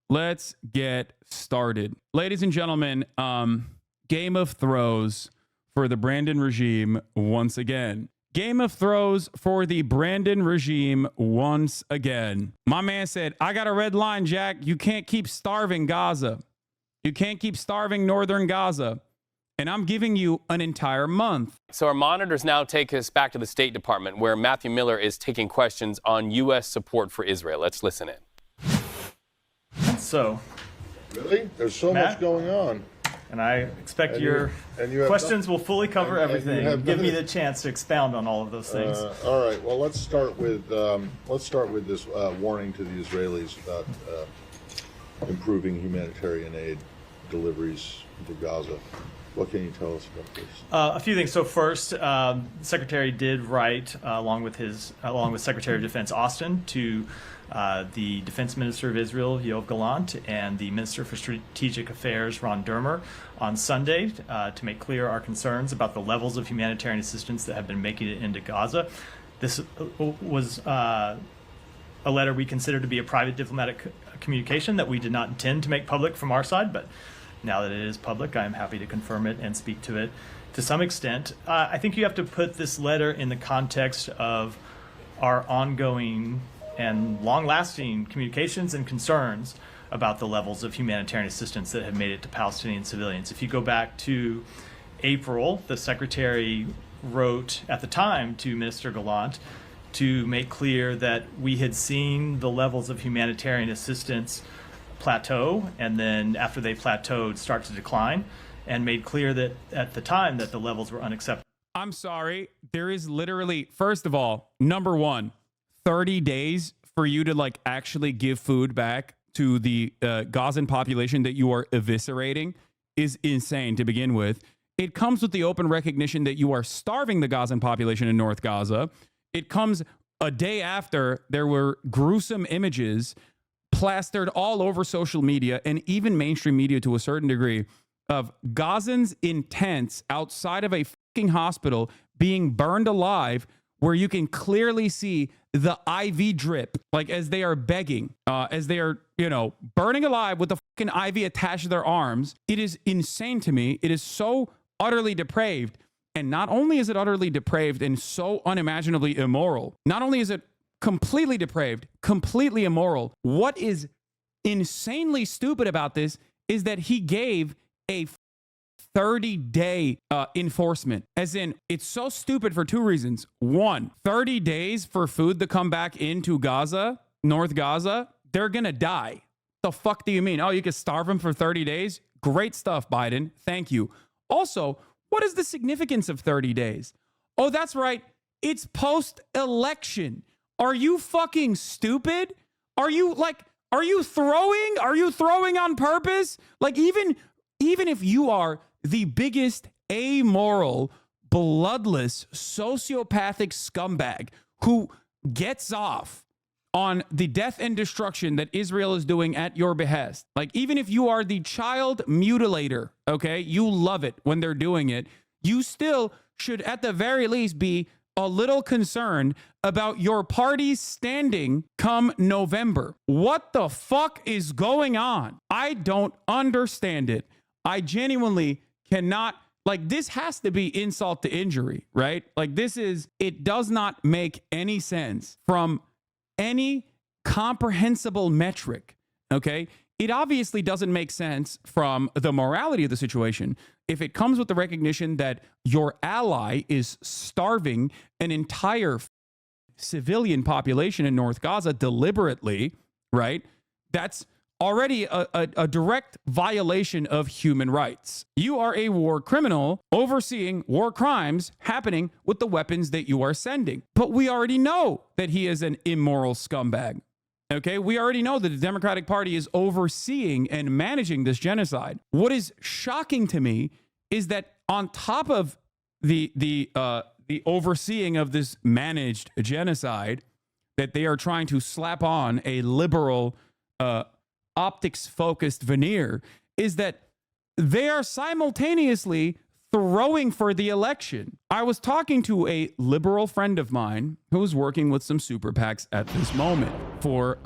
let's get started. Ladies and gentlemen, Game of Throws for the Brandon regime once again. Game of Throws for the Brandon regime once again. My man said, I got a red line, Jack. You can't keep starving Gaza. You can't keep starving northern Gaza. And I'm giving you an entire month. So our monitors now take us back to the State Department, where Matthew Miller is taking questions on U.S. support for Israel. Let's listen in. So, really? There's so much going on. And I expect your questions will fully cover everything. Give me the chance to expound on all of those things. All right. Well, let's start with this warning to the Israelis about improving humanitarian aid deliveries to Gaza. What can you tell us about this? A few things. So first, the Secretary did write, along with Secretary of Defense Austin, to the Defense Minister of Israel, Yoav Gallant, and the Minister for Strategic Affairs, Ron Dermer, on Sunday to make clear our concerns about the levels of humanitarian assistance that have been making it into Gaza. This was a letter we consider to be a private diplomatic communication that we did not intend to make public from our side, but now that it is public, I am happy to confirm it and speak to it to some extent. I think you have to put this letter in the context of our ongoing and long-lasting communications and concerns about the levels of humanitarian assistance that have made it to Palestinian civilians. If you go back to April, the Secretary wrote at the time to Minister Gallant to make clear that we had seen the levels of humanitarian assistance plateau, and then after they plateaued, start to decline, and made clear that at the time that the levels were unacceptable. I'm sorry. There is literally, first of all, number one, 30 days for you to actually give food back to the Gazan population that you are eviscerating is insane to begin with. It comes with the open recognition that you are starving the Gazan population in North Gaza. It comes a day after there were gruesome images plastered all over social media and even mainstream media to a certain degree of Gazans in tents outside of a fucking hospital being burned alive, where you can clearly see the IV drip, as they are begging, as they are, burning alive with the fucking IV attached to their arms. It is insane to me. It is so utterly depraved. And not only is it utterly depraved and so unimaginably immoral, not only is it completely depraved, completely immoral. What is insanely stupid about this is that he gave a 30-day enforcement. As in, it's so stupid for two reasons. One, 30 days for food to come back into Gaza, North Gaza, they're gonna die. The fuck do you mean? Oh, you can starve them for 30 days? Great stuff, Biden. Thank you. Also, what is the significance of 30 days? Oh, that's right. It's post-election. Are you fucking stupid? Are you throwing? Are you throwing on purpose? Even if you are the biggest amoral, bloodless, sociopathic scumbag who gets off on the death and destruction that Israel is doing at your behest, even if you are the child mutilator, okay, you love it when they're doing it, you still should at the very least be a little concerned about your party's standing come November. What the fuck is going on? I don't understand it. I genuinely cannot, this has to be insult to injury, right? It does not make any sense from any comprehensible metric, okay? It obviously doesn't make sense from the morality of the situation. If it comes with the recognition that your ally is starving an entire civilian population in North Gaza deliberately, right? That's already a direct violation of human rights. You are a war criminal overseeing war crimes happening with the weapons that you are sending. But we already know that he is an immoral scumbag. Okay, we already know that the Democratic Party is overseeing and managing this genocide. What is shocking to me is that on top of the overseeing of this managed genocide, that they are trying to slap on a liberal, optics-focused veneer, is that they are simultaneously throwing for the election. I was talking to a liberal friend of mine who was working with some super PACs at this moment for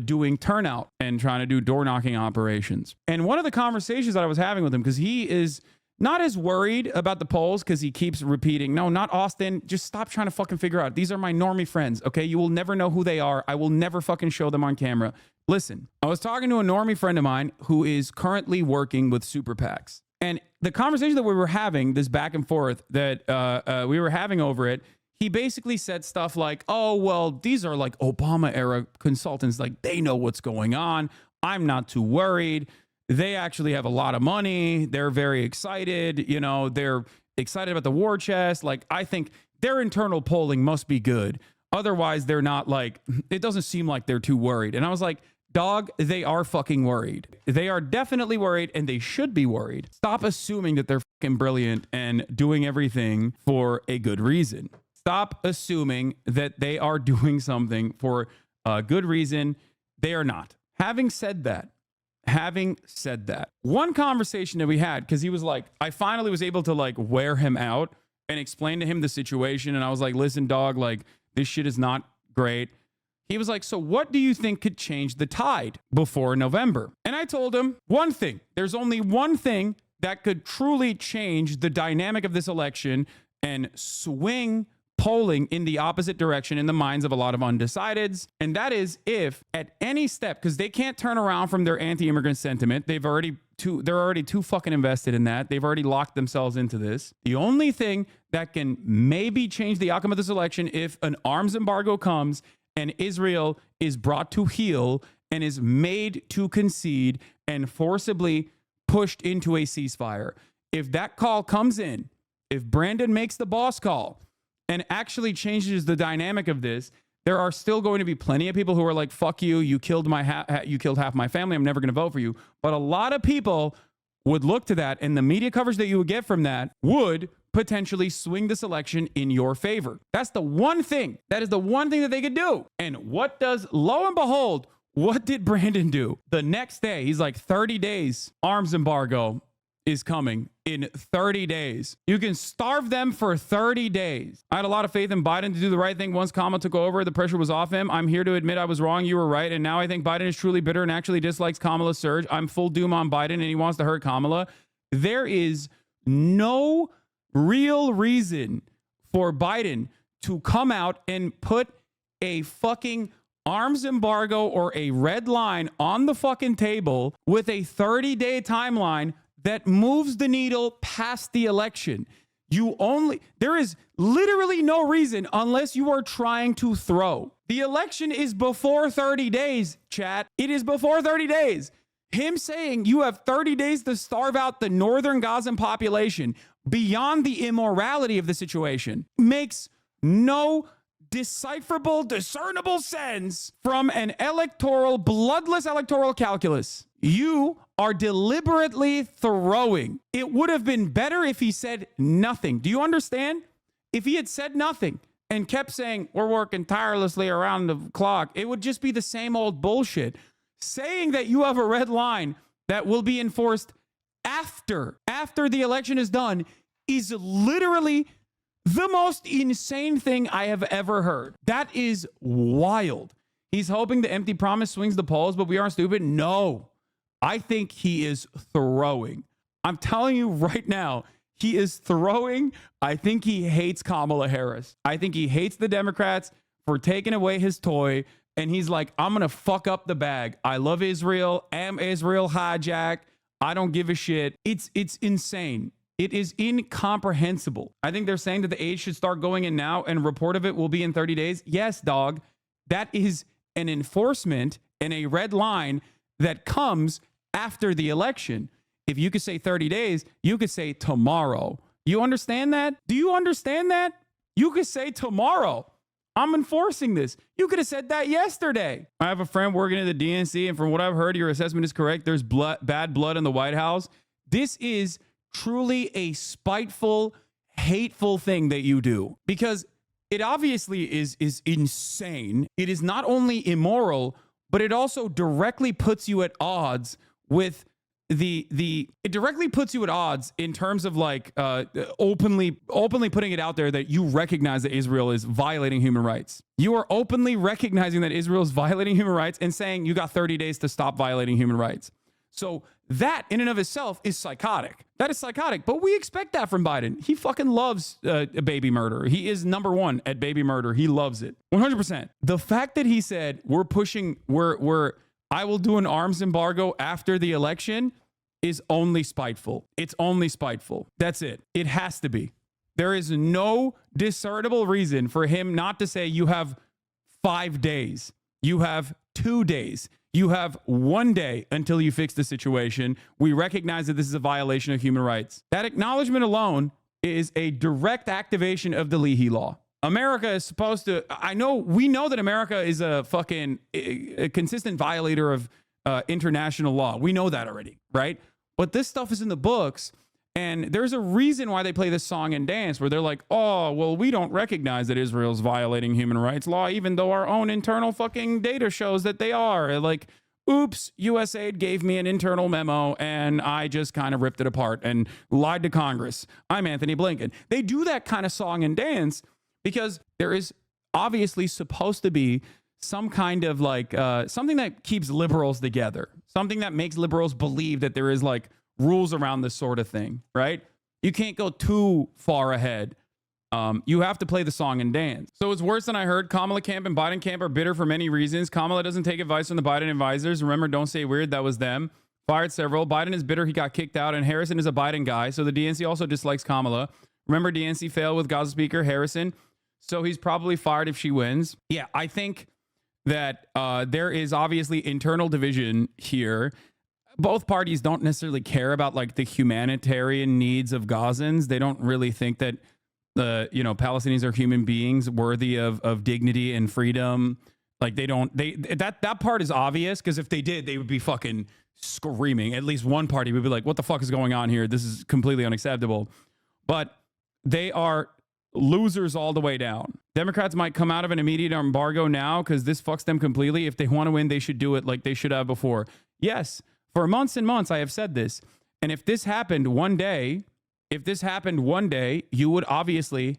doing turnout and trying to do door knocking operations. And one of the conversations that I was having with him, because he is not as worried about the polls because he keeps repeating, no, not Austin. Just stop trying to fucking figure out. These are my normie friends, okay? You will never know who they are. I will never fucking show them on camera. Listen, I was talking to a normie friend of mine who is currently working with super PACs. And the conversation that we were having, this back and forth that we were having over it, he basically said stuff like, oh, well, these are like Obama era consultants. Like, they know what's going on. I'm not too worried. They actually have a lot of money. They're very excited. You know, they're excited about the war chest. Like, I think their internal polling must be good. Otherwise, they're not like, it doesn't seem like they're too worried. And I was like, dog, they are fucking worried. They are definitely worried, and they should be worried. Stop assuming that they're fucking brilliant and doing everything for a good reason. Stop assuming that they are doing something for a good reason. They are not. Having said that, one conversation that we had, because he was like, I finally was able to like wear him out and explain to him the situation. And I was like, listen, dog, like this shit is not great. He was like, so what do you think could change the tide before November? And I told him one thing. There's only one thing that could truly change the dynamic of this election and swing polling in the opposite direction in the minds of a lot of undecideds. And that is if at any step, because they can't turn around from their anti-immigrant sentiment. They're already too fucking invested in that. They've already locked themselves into this. The only thing that can maybe change the outcome of this election, if an arms embargo comes and Israel is brought to heel and is made to concede and forcibly pushed into a ceasefire. If that call comes in, if Brandon makes the boss call and actually changes the dynamic of this, there are still going to be plenty of people who are like, fuck you, you killed half my family, I'm never going to vote for you. But a lot of people would look to that, and the media coverage that you would get from that would potentially swing this election in your favor. That's the one thing. That is the one thing that they could do. And lo and behold, what did Brandon do? The next day, he's like, 30 days, arms embargo is coming in 30 days. You can starve them for 30 days. I had a lot of faith in Biden to do the right thing once Kamala took over. The pressure was off him. I'm here to admit I was wrong. You were right. And now I think Biden is truly bitter and actually dislikes Kamala's surge. I'm full doom on Biden and he wants to hurt Kamala. There is no real reason for Biden to come out and put a fucking arms embargo or a red line on the fucking table with a 30-day timeline that moves the needle past the election. There is literally no reason unless you are trying to throw. The election is before 30 days, chat. It is before 30 days. Him saying you have 30 days to starve out the northern Gazan population beyond the immorality of the situation makes no decipherable, discernible sense from an bloodless electoral calculus. You are deliberately throwing. It would have been better if he said nothing. Do you understand? If he had said nothing and kept saying, we're working tirelessly around the clock, it would just be the same old bullshit. Saying that you have a red line that will be enforced after the election is done is literally the most insane thing I have ever heard. That is wild. He's hoping the empty promise swings the polls, but we aren't stupid. No, I think he is throwing. I'm telling you right now, he is throwing. I think he hates Kamala Harris. I think he hates the Democrats for taking away his toy. And he's like, I'm going to fuck up the bag. I love Israel. Am Israel hijack. I don't give a shit. It's insane. It is incomprehensible. I think they're saying that the aid should start going in now and report of it will be in 30 days. Yes, dog. That is an enforcement and a red line that comes after the election. If you could say 30 days, you could say tomorrow. You understand that? Do you understand that? You could say tomorrow. I'm enforcing this. You could have said that yesterday. I have a friend working at the DNC, and from what I've heard, your assessment is correct. There's bad blood in the White House. This is truly a spiteful, hateful thing that you do, because it obviously is insane. It is not only immoral, but it also directly puts you at odds with it directly puts you at odds in terms of like openly putting it out there that you recognize that Israel is violating human rights. You are openly recognizing that Israel is violating human rights and saying you got 30 days to stop violating human rights. So that in and of itself is psychotic. That is psychotic. But we expect that from Biden. He fucking loves baby murder. He is number one at baby murder. He loves it. 100%. The fact that he said I will do an arms embargo after the election is only spiteful. It's only spiteful. That's it. It has to be. There is no discernible reason for him not to say you have 5 days. You have 2 days. You have 1 day until you fix the situation. We recognize that this is a violation of human rights. That acknowledgement alone is a direct activation of the Leahy Law. America is supposed to, we know that America is a consistent violator of international law. We know that already, right? But this stuff is in the books, and there's a reason why they play this song and dance where they're like, oh, well, we don't recognize that Israel's violating human rights law, even though our own internal fucking data shows that they are. Like, oops, USAID gave me an internal memo and I just kind of ripped it apart and lied to Congress. I'm Anthony Blinken. They do that kind of song and dance because there is obviously supposed to be some kind of like something that keeps liberals together, something that makes liberals believe that there is like rules around this sort of thing, right? You can't go too far ahead. You have to play the song and dance. So it's worse than I heard. Kamala camp and Biden camp are bitter for many reasons. Kamala doesn't take advice from the Biden advisors. Remember, don't say weird. That was them. Fired several. Biden is bitter. He got kicked out. And Harrison is a Biden guy. So the DNC also dislikes Kamala. Remember, DNC failed with Gaza Speaker Harrison. So he's probably fired if she wins. Yeah, I think that there is obviously internal division here. Both parties don't necessarily care about like the humanitarian needs of Gazans. They don't really think that Palestinians are human beings worthy of dignity and freedom. Like that part is obvious, because if they did, they would be fucking screaming. At least one party would be like, what the fuck is going on here? This is completely unacceptable. But they are losers all the way down. Democrats might come out of an immediate embargo now because this fucks them completely. If they want to win, they should do it like they should have before. Yes, for months and months, I have said this. And if this happened one day, you would obviously,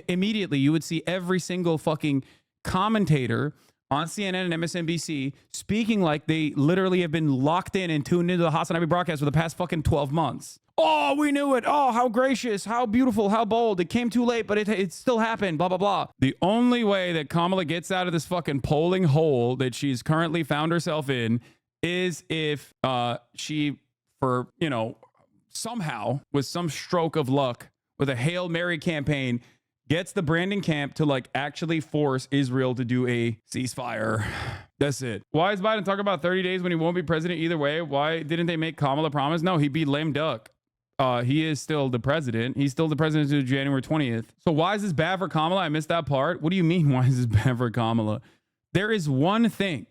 immediately, you would see every single fucking commentator on CNN and MSNBC speaking like they literally have been locked in and tuned into the HasanAbi broadcast for the past fucking 12 months. Oh, we knew it. Oh, how gracious, how beautiful, how bold. It came too late, but it still happened, blah, blah, blah. The only way that Kamala gets out of this fucking polling hole that she's currently found herself in is if she, somehow, with some stroke of luck, with a Hail Mary campaign, gets the Brandon camp to like actually force Israel to do a ceasefire. That's it. Why is Biden talking about 30 days when he won't be president either way? Why didn't they make Kamala promise? No, he'd be lame duck. He is still the president. He's still the president until January 20th. So why is this bad for Kamala? I missed that part. What do you mean, why is this bad for Kamala? There is one thing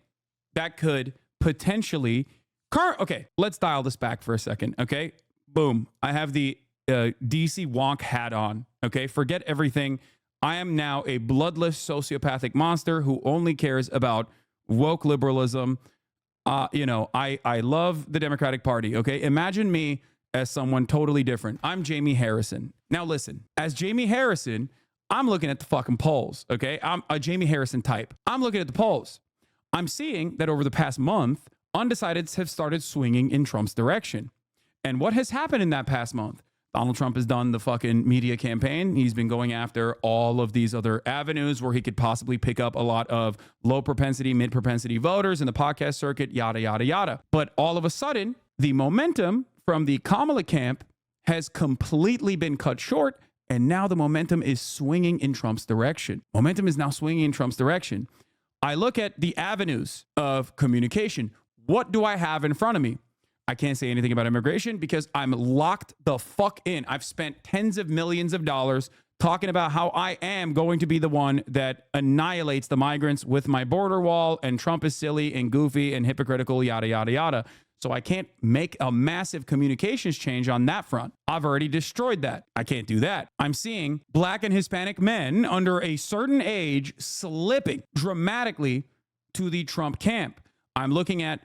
that could potentially... Okay, let's dial this back for a second, okay? Boom. I have the DC wonk hat on, okay? Forget everything. I am now a bloodless sociopathic monster who only cares about woke liberalism. I love the Democratic Party, okay? Imagine me as someone totally different. I'm Jamie Harrison. Now listen, as Jamie Harrison, I'm looking at the fucking polls, okay? I'm a Jamie Harrison type. I'm looking at the polls. I'm seeing that over the past month, undecideds have started swinging in Trump's direction. And what has happened in that past month? Donald Trump has done the fucking media campaign. He's been going after all of these other avenues where he could possibly pick up a lot of low propensity, mid propensity voters in the podcast circuit, yada, yada, yada. But all of a sudden, the momentum from the Kamala camp has completely been cut short. And now the momentum is swinging in Trump's direction. Momentum is now swinging in Trump's direction. I look at the avenues of communication. What do I have in front of me? I can't say anything about immigration because I'm locked the fuck in. I've spent tens of millions of dollars talking about how I am going to be the one that annihilates the migrants with my border wall, and Trump is silly and goofy and hypocritical, yada, yada, yada. So I can't make a massive communications change on that front. I've already destroyed that. I can't do that. I'm seeing Black and Hispanic men under a certain age slipping dramatically to the Trump camp. I'm looking at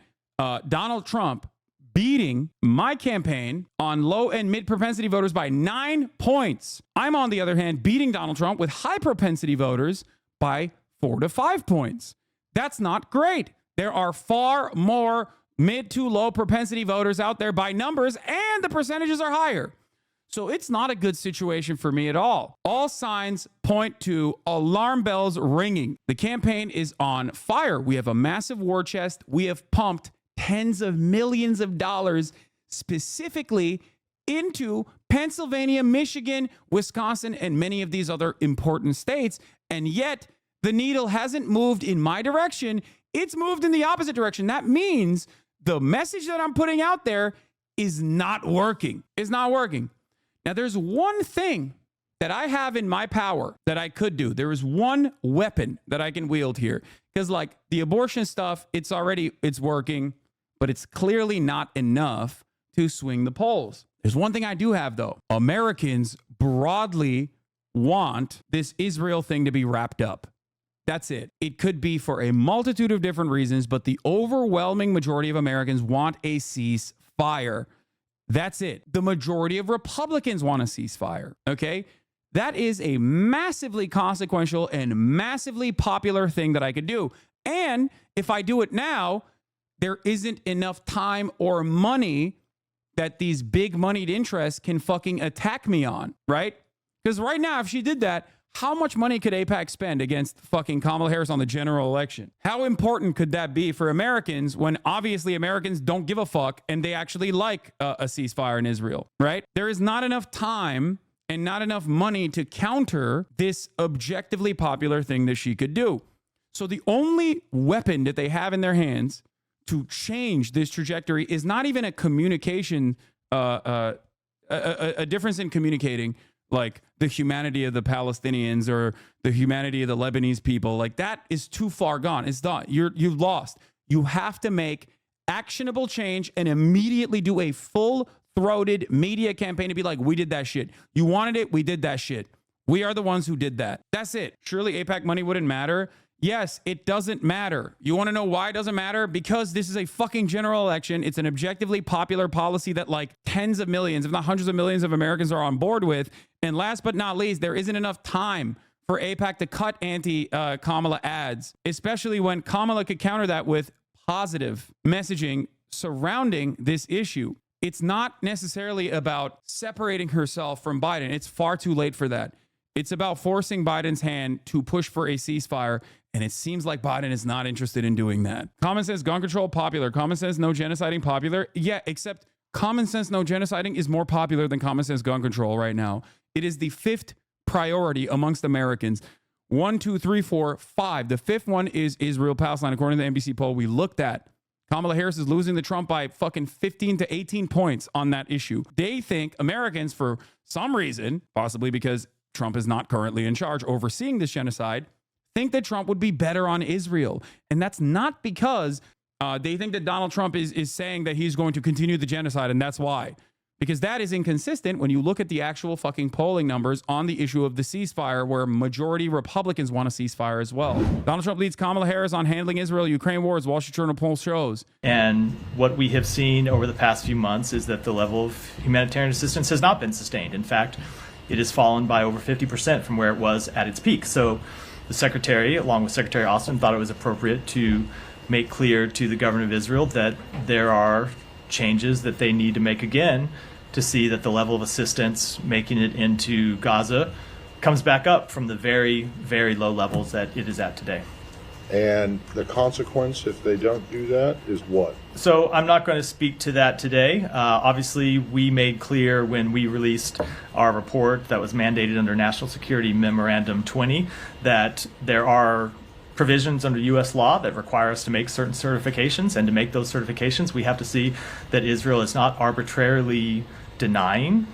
Donald Trump beating my campaign on low and mid propensity voters by 9 points. I'm, on the other hand, beating Donald Trump with high propensity voters by 4 to 5 points. That's not great. There are far more mid to low propensity voters out there by numbers, and the percentages are higher. So it's not a good situation for me at all. All signs point to alarm bells ringing. The campaign is on fire. We have a massive war chest. We have pumped tens of millions of dollars specifically into Pennsylvania, Michigan, Wisconsin, and many of these other important states. And yet the needle hasn't moved in my direction. It's moved in the opposite direction. That means the message that I'm putting out there is not working. It's not working. Now, there's one thing that I have in my power that I could do. There is one weapon that I can wield here. Because like the abortion stuff, it's working, but it's clearly not enough to swing the polls. There's one thing I do have, though. Americans broadly want this Israel thing to be wrapped up. That's it. It could be for a multitude of different reasons, but the overwhelming majority of Americans want a ceasefire. That's it. The majority of Republicans want a ceasefire. Okay? That is a massively consequential and massively popular thing that I could do. And if I do it now, there isn't enough time or money that these big moneyed interests can fucking attack me on, right? Because right now, if she did that, how much money could AIPAC spend against fucking Kamala Harris on the general election? How important could that be for Americans when obviously Americans don't give a fuck and they actually like a ceasefire in Israel, right? There is not enough time and not enough money to counter this objectively popular thing that she could do. So the only weapon that they have in their hands to change this trajectory is not even a communication, a difference in communicating like the humanity of the Palestinians or the humanity of the Lebanese people. Like that is too far gone. It's done. You've lost. You have to make actionable change and immediately do a full-throated media campaign to be like, we did that shit. You wanted it. We did that shit. We are the ones who did that. That's it. Surely AIPAC money wouldn't matter. Yes, it doesn't matter. You want to know why it doesn't matter? Because this is a fucking general election. It's an objectively popular policy that like tens of millions, if not hundreds of millions of Americans are on board with. And last but not least, there isn't enough time for AIPAC to cut anti-Kamala ads, especially when Kamala could counter that with positive messaging surrounding this issue. It's not necessarily about separating herself from Biden. It's far too late for that. It's about forcing Biden's hand to push for a ceasefire, and it seems like Biden is not interested in doing that. Common sense gun control popular. Common sense no genociding popular. Yeah, except common sense no genociding is more popular than common sense gun control right now. It is the fifth priority amongst Americans. 1, 2, 3, 4, 5. The fifth one is Israel-Palestine, according to the NBC poll we looked at. Kamala Harris is losing to Trump by fucking 15 to 18 points on that issue. They think Americans, for some reason, possibly because Trump is not currently in charge overseeing this genocide, think that Trump would be better on Israel. And that's not because they think that Donald Trump is saying that he's going to continue the genocide, and that's why. Because that is inconsistent when you look at the actual fucking polling numbers on the issue of the ceasefire, where majority Republicans want a ceasefire as well. Donald Trump leads Kamala Harris on handling Israel-Ukraine wars, Wall Street Journal poll shows. And what we have seen over the past few months is that the level of humanitarian assistance has not been sustained. In fact, it has fallen by over 50% from where it was at its peak. So the Secretary, along with Secretary Austin, thought it was appropriate to make clear to the government of Israel that there are changes that they need to make again to see that the level of assistance making it into Gaza comes back up from the very, very low levels that it is at today. And the consequence, if they don't do that, is what? So I'm not going to speak to that today. Obviously, we made clear when we released our report that was mandated under National Security Memorandum 20 that there are provisions under U.S. law that require us to make certain certifications, and to make those certifications, we have to see that Israel is not arbitrarily denying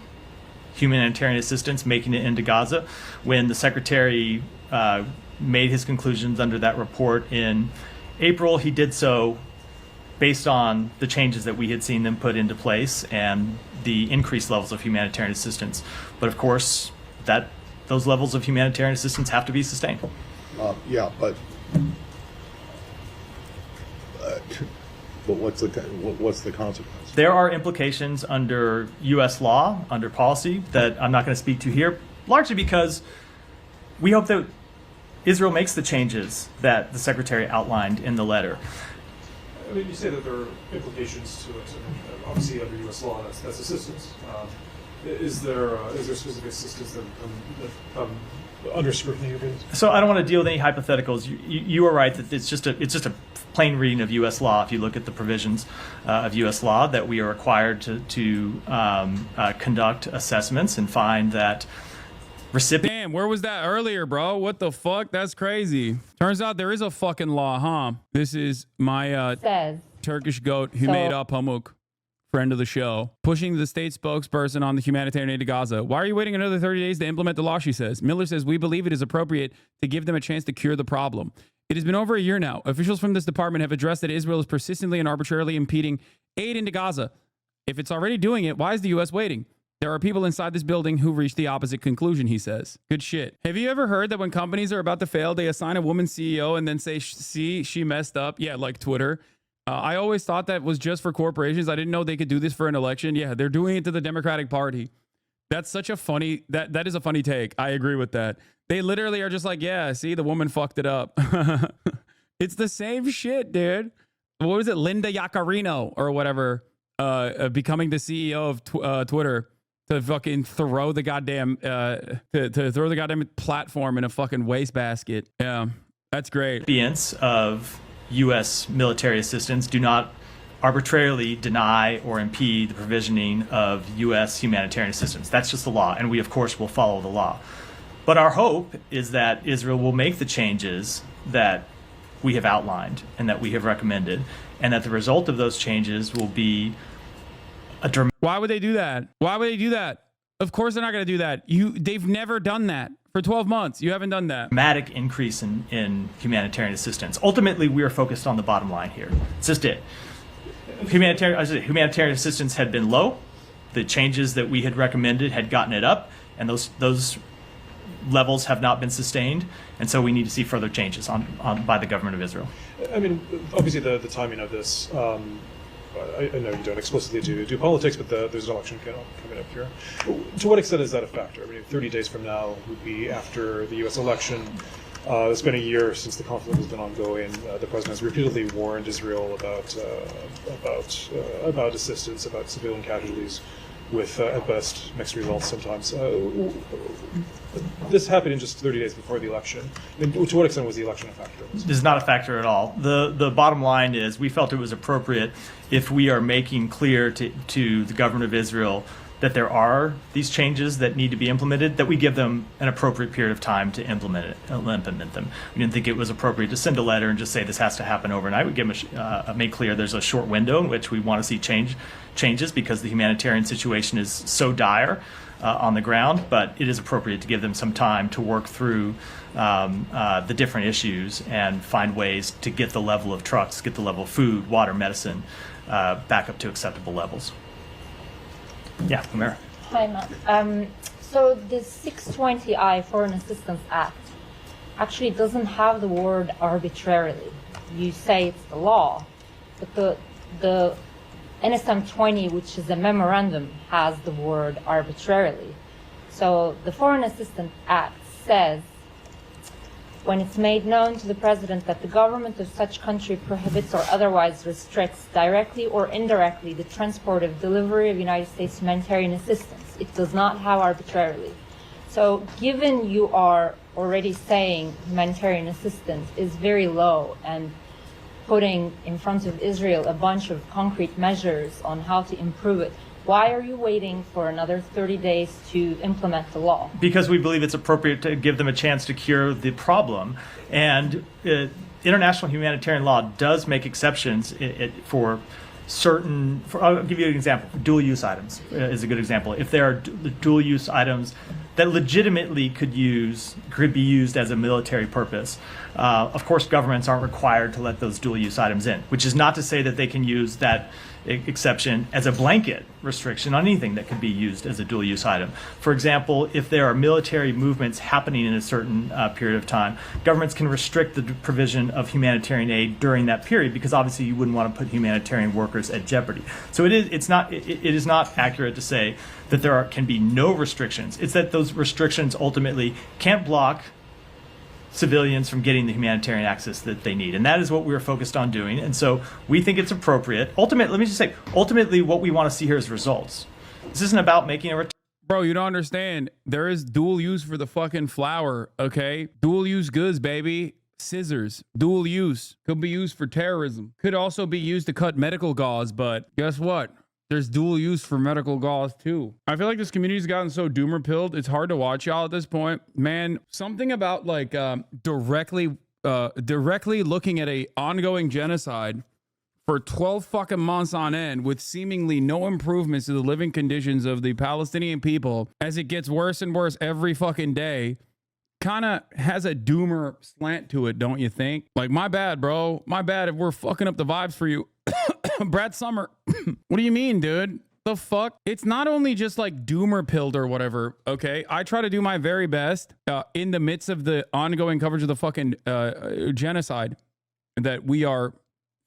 humanitarian assistance making it into Gaza. When the Secretary made his conclusions under that report in April, he did so based on the changes that we had seen them put into place and the increased levels of humanitarian assistance. But of course, those levels of humanitarian assistance have to be sustained. Yeah, but but what's the consequence? There are implications under U.S. law, under policy, that I'm not going to speak to here, largely because we hope that Israel makes the changes that the Secretary outlined in the letter. I mean, you say that there are implications to it, and obviously under U.S. law, that's assistance. Is there specific assistance that come under scrutiny? So I don't want to deal with any hypotheticals. You are right that it's just a plain reading of U.S. law. If you look at the provisions of U.S. law, that we are required to conduct assessments and find that recipients. Damn, where was that earlier, bro? What the fuck? That's crazy. Turns out there is a fucking law, huh? This is my Turkish goat who made up Pamuk, friend of the show, pushing the state spokesperson on the humanitarian aid to Gaza. Why are you waiting another 30 days to implement the law, she says. Miller says, we believe it is appropriate to give them a chance to cure the problem. It has been over a year now. Officials from this department have addressed that Israel is persistently and arbitrarily impeding aid into Gaza. If it's already doing it, why is the U.S. waiting? There are people inside this building who reach the opposite conclusion, he says. Good shit. Have you ever heard that when companies are about to fail, they assign a woman CEO and then say, see, she messed up? Yeah, like Twitter. I always thought that was just for corporations. I didn't know they could do this for an election. Yeah, they're doing it to the Democratic Party. That's such a funny, that is a funny take. I agree with that. They literally are just like, yeah, see, the woman fucked it up. It's the same shit, dude. What was it? Linda Yaccarino or whatever, becoming the CEO of Twitter to fucking throw the goddamn, to throw the goddamn platform in a fucking wastebasket. Yeah, that's great. Recipients of U.S. military assistance do not arbitrarily deny or impede the provisioning of U.S. humanitarian assistance. That's just the law, and we, of course, will follow the law. But our hope is that Israel will make the changes that we have outlined and that we have recommended, and that the result of those changes will be a dramatic... Why would they do that? Why would they do that? Of course they're not going to do that. They've never done that. For 12 months, you haven't done that. Dramatic increase in humanitarian assistance. Ultimately, we are focused on the bottom line here. It's just it. Humanitarian assistance had been low. The changes that we had recommended had gotten it up, and those levels have not been sustained. And so we need to see further changes by the government of Israel. I mean, obviously the timing of this, I know you don't explicitly do politics, but there's an election coming up here. To what extent is that a factor? I mean, 30 days from now would be after the U.S. election. It's been a year since the conflict has been ongoing. The president has repeatedly warned Israel about assistance, about civilian casualties, with at best mixed results sometimes. This happened in just 30 days before the election. I mean, to what extent was the election a factor? This is not a factor at all. The bottom line is we felt it was appropriate, if we are making clear to the government of Israel that there are these changes that need to be implemented, that we give them an appropriate period of time to implement them. We didn't think it was appropriate to send a letter and just say this has to happen overnight. We give them make clear there's a short window in which we want to see changes because the humanitarian situation is so dire on the ground, but it is appropriate to give them some time to work through the different issues and find ways to get the level of trucks, get the level of food, water, medicine back up to acceptable levels. Yeah, Kamara. Hi, Matt. So the 620I Foreign Assistance Act actually doesn't have the word arbitrarily. You say it's the law, but the NSM 20, which is a memorandum, has the word arbitrarily. So the Foreign Assistance Act says, when it's made known to the president that the government of such country prohibits or otherwise restricts directly or indirectly the transport of delivery of United States humanitarian assistance, it does not have arbitrarily. So given you are already saying humanitarian assistance is very low and putting in front of Israel a bunch of concrete measures on how to improve it, why are you waiting for another 30 days to implement the law? Because we believe it's appropriate to give them a chance to cure the problem. And international humanitarian law does make exceptions for certain, I'll give you an example. Dual-use items is a good example. If there are dual-use items that legitimately could be used as a military purpose, of course governments aren't required to let those dual-use items in, which is not to say that they can use that exception as a blanket restriction on anything that could be used as a dual use item. For example, if there are military movements happening in a certain period of time, governments can restrict the provision of humanitarian aid during that period, because obviously you wouldn't want to put humanitarian workers at jeopardy. So it is not accurate to say that there can be no restrictions. It's that those restrictions ultimately can't block civilians from getting the humanitarian access that they need. And that is what we're focused on doing. And so we think it's appropriate. Ultimately, what we want to see here is results. This isn't about making a return. Bro, you don't understand. There is dual use for the fucking flour, okay? Dual use goods, baby. Scissors, dual use. Could be used for terrorism. Could also be used to cut medical gauze, but guess what? There's dual use for medical gauze too. I feel like this community's gotten so doomer-pilled. It's hard to watch y'all at this point. Man, something about like directly looking at a ongoing genocide for 12 fucking months on end with seemingly no improvements to the living conditions of the Palestinian people as it gets worse and worse every fucking day kind of has a doomer slant to it, don't you think? Like, my bad, bro. My bad if we're fucking up the vibes for you. Brad Summer. What do you mean, dude? The fuck? It's not only just like doomer pilled or whatever, okay? I try to do my very best in the midst of the ongoing coverage of the fucking genocide that we are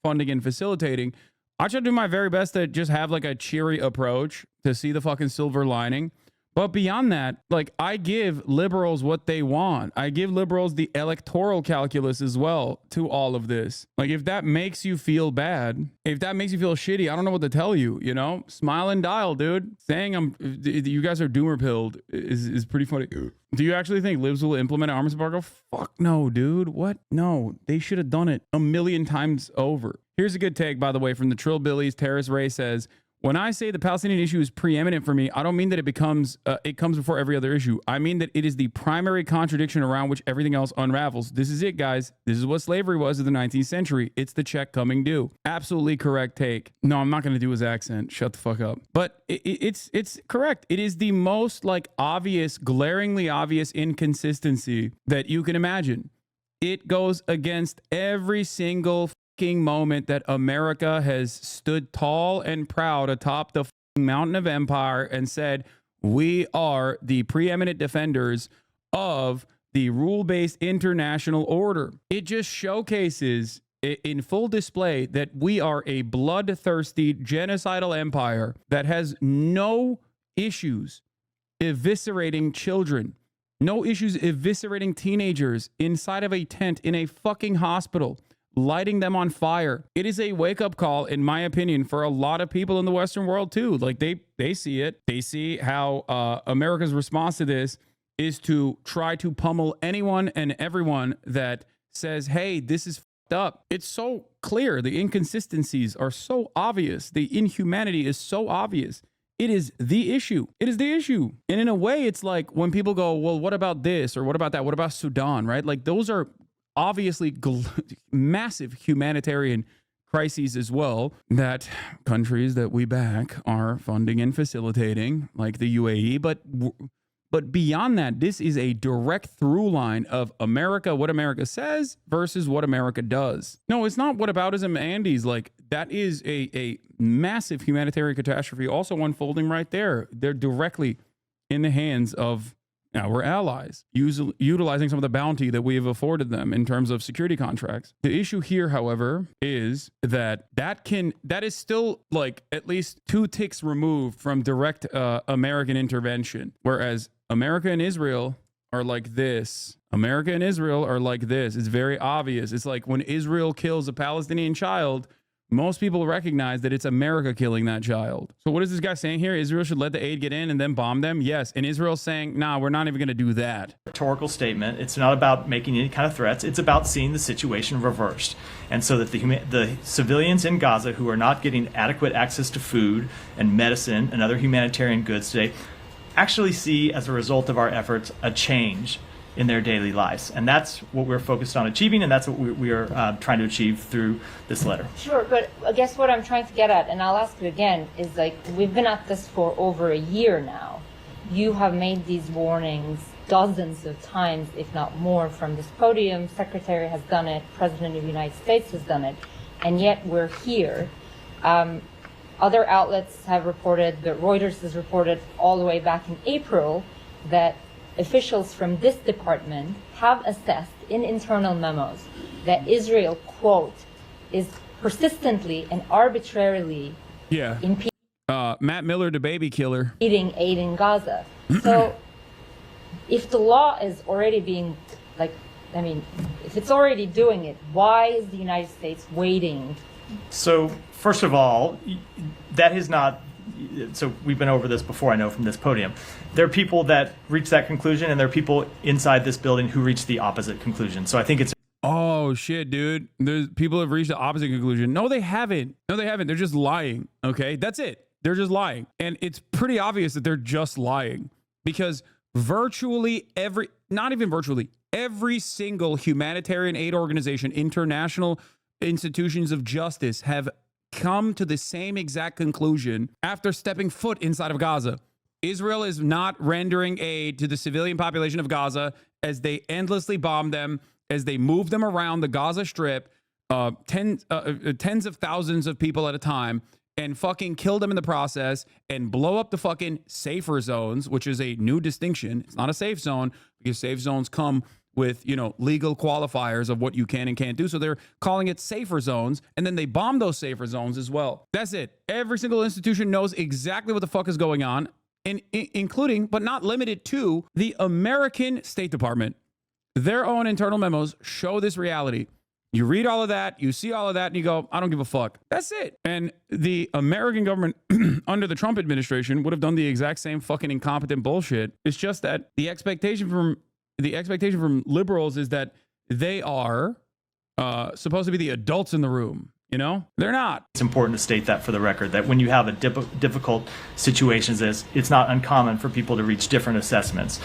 funding and facilitating. I try to do my very best to just have like a cheery approach, to see the fucking silver lining. But beyond that, like, I give liberals what they want. I give liberals the electoral calculus as well to all of this. Like, if that makes you feel bad, if that makes you feel shitty, I don't know what to tell you, you know? Smile and dial, dude. Saying you guys are doomer pilled is pretty funny. Do you actually think libs will implement an arms embargo? Fuck no, dude. What? No, they should have done it a million times over. Here's a good take, by the way, from the Trillbillies. Terrace Ray says, when I say the Palestinian issue is preeminent for me, I don't mean that it comes before every other issue. I mean that it is the primary contradiction around which everything else unravels. This is it, guys. This is what slavery was in the 19th century. It's the check coming due. Absolutely correct take. No, I'm not going to do his accent. Shut the fuck up. But it's correct. It is the most like obvious, glaringly obvious inconsistency that you can imagine. It goes against every single moment that America has stood tall and proud atop the mountain of empire and said, we are the preeminent defenders of the rule-based international order. It just showcases in full display that we are a bloodthirsty, genocidal empire that has no issues eviscerating children, no issues eviscerating teenagers inside of a tent in a fucking hospital, lighting them on fire. It is a wake-up call, in my opinion, for a lot of people in the Western world too. Like, they see it. They see how America's response to this is to try to pummel anyone and everyone that says, hey, this is fucked up. It's so clear. The inconsistencies are so obvious. The inhumanity is so obvious. It is the issue. It is the issue. And in a way, it's like when people go, well, what about this? Or what about that? What about Sudan, right? Like, those are obviously massive humanitarian crises as well that countries that we back are funding and facilitating, like the UAE. But beyond that, this is a direct through line of America, what America says versus what America does. No, it's not whataboutism, Andes. Like, that is a massive humanitarian catastrophe also unfolding right there. They're directly in the hands of our allies, utilizing some of the bounty that we have afforded them in terms of security contracts. The issue here, however, is that is still like at least 2 ticks removed from direct American intervention, whereas America and Israel are like this. America and Israel are like this. It's very obvious. It's like when Israel kills a Palestinian child, most people recognize that it's America killing that child. So what is this guy saying here? Israel should let the aid get in and then bomb them? Yes. And Israel's saying, nah, we're not even going to do that. Rhetorical statement. It's not about making any kind of threats. It's about seeing the situation reversed. And so that the civilians in Gaza who are not getting adequate access to food and medicine and other humanitarian goods today actually see, as a result of our efforts, a change in their daily lives. And that's what we're focused on achieving, and that's what we are trying to achieve through this letter. Sure, but I guess what I'm trying to get at, and I'll ask you again, is like, we've been at this for over a year now. You have made these warnings dozens of times, if not more, from this podium. Secretary has done it, President of the United States has done it, and yet we're here. Other outlets have reported, that Reuters has reported all the way back in April, that officials from this department have assessed in internal memos that Israel, quote, is persistently and arbitrarily impeding Matt Miller, the baby killer, aid in Gaza. So if the law is already being, if it's already doing it, why is the United States waiting? So, first of all, that is not, so we've been over this before, I know, from this podium. There are people that reach that conclusion, and there are people inside this building who reach the opposite conclusion. So I think it's... Oh, shit, dude. There's people have reached the opposite conclusion. No, they haven't. No, they haven't. They're just lying, okay? That's it. They're just lying. And it's pretty obvious that they're just lying because virtually not even virtually, every single humanitarian aid organization, international institutions of justice have come to the same exact conclusion after stepping foot inside of Gaza. Israel is not rendering aid to the civilian population of Gaza as they endlessly bomb them, as they move them around the Gaza Strip, tens of thousands of people at a time, and fucking kill them in the process and blow up the fucking safer zones, which is a new distinction. It's not a safe zone because safe zones come with, legal qualifiers of what you can and can't do. So they're calling it safer zones, and then they bomb those safer zones as well. That's it. Every single institution knows exactly what the fuck is going on, and including, but not limited to, the American State Department. Their own internal memos show this reality. You read all of that, you see all of that, and you go, I don't give a fuck. That's it. And the American government under the Trump administration would have done the exact same fucking incompetent bullshit. It's just that the expectation from liberals is that they are supposed to be the adults in the room. They're not. It's important to state that for the record, that when you have a difficult situations, it's not uncommon for people to reach different assessments.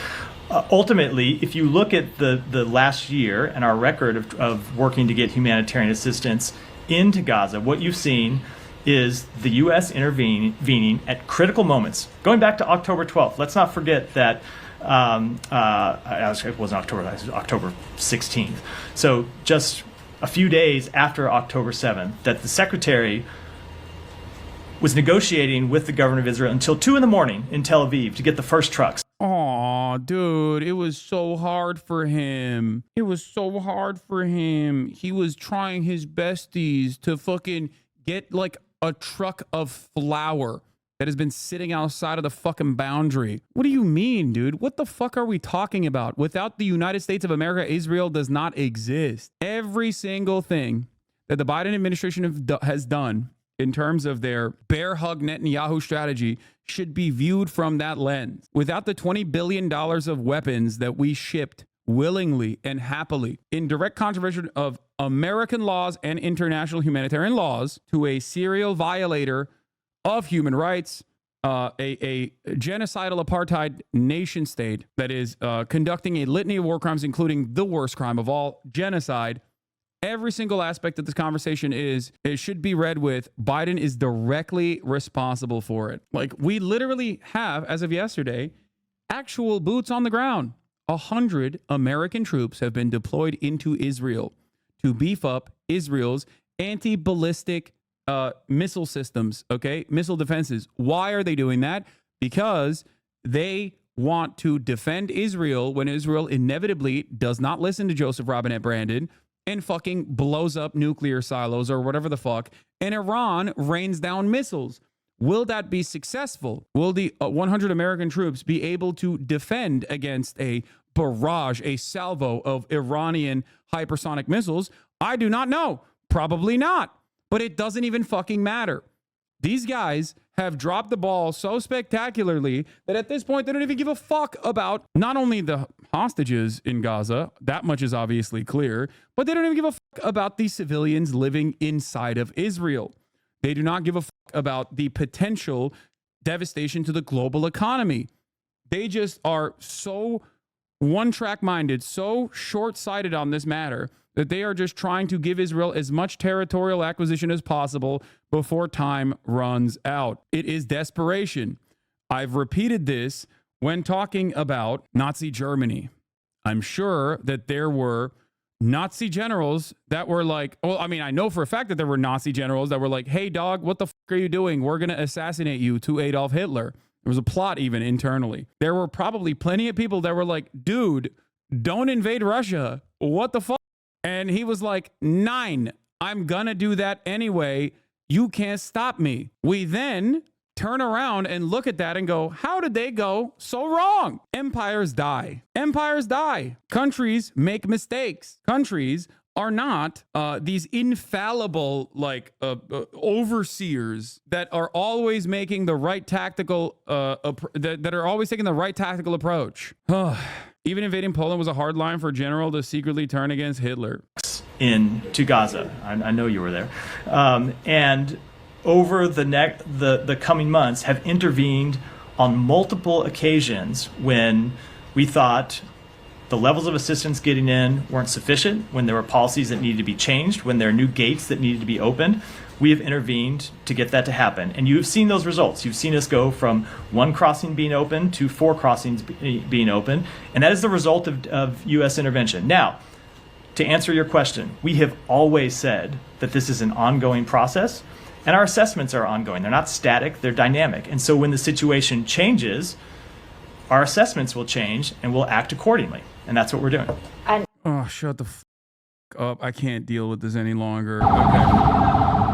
Ultimately, if you look at the last year and our record of working to get humanitarian assistance into Gaza, what you've seen is the U.S. intervening at critical moments. Going back to October 12th, let's not forget that it wasn't October, it was October 16th. So just a few days after October 7th, that the secretary was negotiating with the government of Israel until 2 a.m. in Tel Aviv to get the first trucks. Oh, dude, it was so hard for him. It was so hard for him. He was trying his besties to fucking get like a truck of flour that has been sitting outside of the fucking boundary. What do you mean, dude? What the fuck are we talking about? Without the United States of America, Israel does not exist. Every single thing that the Biden administration has done in terms of their bear hug Netanyahu strategy should be viewed from that lens. Without the $20 billion of weapons that we shipped willingly and happily in direct contravention of American laws and international humanitarian laws to a serial violator of human rights, a genocidal apartheid nation state that is conducting a litany of war crimes, including the worst crime of all, genocide. Every single aspect of this conversation it should be read with Biden is directly responsible for it. Like, we literally have, as of yesterday, actual boots on the ground. 100 American troops have been deployed into Israel to beef up Israel's anti-ballistic missile systems, okay? Missile defenses. Why are they doing that? Because they want to defend Israel when Israel inevitably does not listen to Joseph Robinette Brandon and fucking blows up nuclear silos or whatever the fuck, and Iran rains down missiles. Will that be successful? Will the 100 American troops be able to defend against a barrage, a salvo of Iranian hypersonic missiles? I do not know. Probably not. But it doesn't even fucking matter. These guys have dropped the ball so spectacularly that at this point, they don't even give a fuck about not only the hostages in Gaza, that much is obviously clear, but they don't even give a fuck about the civilians living inside of Israel. They do not give a fuck about the potential devastation to the global economy. They just are so one-track minded, so short-sighted on this matter that they are just trying to give Israel as much territorial acquisition as possible before time runs out. It is desperation. I've repeated this when talking about Nazi Germany. I'm sure that there were Nazi generals that were like, well, I mean, I know for a fact that there were Nazi generals that were like, hey, dog, what the fuck are you doing? We're going to assassinate you to Adolf Hitler. There was a plot even internally. There were probably plenty of people that were like, dude, don't invade Russia. What the fuck? And he was like, 9, I'm going to do that anyway. You can't stop me. We then turn around and look at that and go, how did they go so wrong? Empires die. Empires die. Countries make mistakes. Countries are not these infallible like overseers that are always making the right tactical that are always taking the right tactical approach. Even invading Poland was a hard line for a general to secretly turn against Hitler. Into Gaza. I know you were there. And over the coming months have intervened on multiple occasions when we thought the levels of assistance getting in weren't sufficient, when there were policies that needed to be changed, when there are new gates that needed to be opened. We have intervened to get that to happen. And you've seen those results. You've seen us go from 1 crossing being open to 4 crossings being open. And that is the result of U.S. intervention. Now, to answer your question, we have always said that this is an ongoing process, and our assessments are ongoing. They're not static, they're dynamic. And so when the situation changes, our assessments will change and we'll act accordingly. And that's what we're doing. Oh, shut the f up. I can't deal with this any longer. Okay.